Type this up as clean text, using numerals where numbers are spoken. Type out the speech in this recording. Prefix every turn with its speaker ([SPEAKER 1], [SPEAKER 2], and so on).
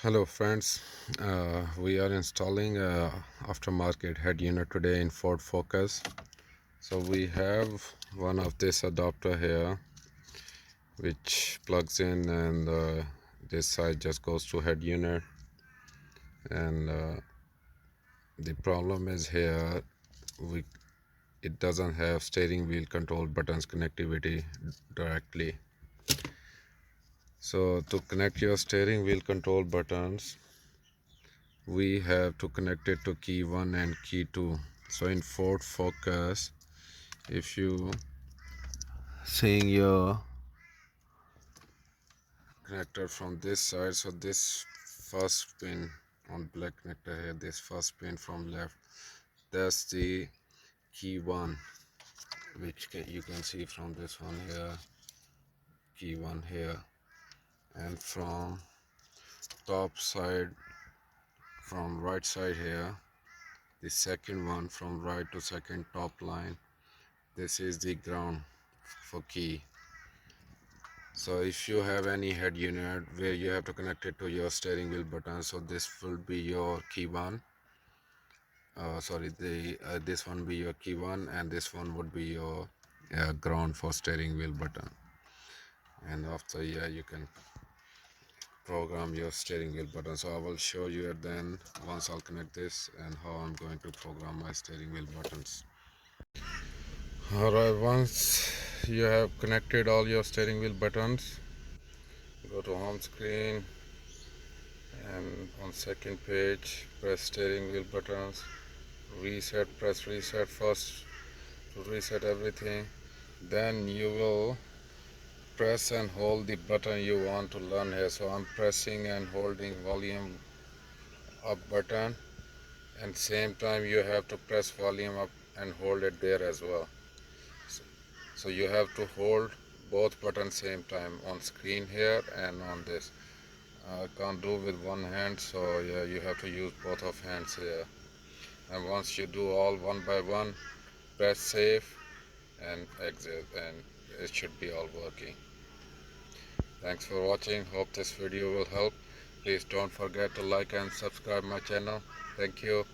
[SPEAKER 1] Hello friends, we are installing aftermarket head unit today in Ford Focus. So we have one of this adapter here which plugs in, and this side just goes to head unit. And the problem is here, it doesn't have steering wheel control buttons connectivity directly. So to connect your steering wheel control buttons, we have to connect it to key 1 and key 2. So in Ford Focus, if you seeing your connector from this side, so this first pin on black connector here, this first pin from left, that's the key 1, which you can see from this one here, key 1 here. And from top side, from right side here, the second one from right to second top line, this is the ground for key. So if you have any head unit where you have to connect it to your steering wheel button, so this will be your key 1, this one be your key 1, and this one would be your ground for steering wheel button. And after you can program your steering wheel button. So I will show you at the end, once I'll connect this, and how I'm going to program my steering wheel buttons. Alright, once you have connected all your steering wheel buttons, go to home screen, and on second page press steering wheel buttons, press reset first to reset everything. Then you will press and hold the button you want to learn here. So I'm pressing and holding volume up button, and same time you have to press volume up and hold it there as well. So you have to hold both buttons same time on screen here and on this. I can't do with one hand, so yeah, you have to use both of hands here. And once you do all one by one, press save and exit, and it should be all working. Thanks for watching. Hope this video will help. Please don't forget to like and subscribe my channel. Thank you.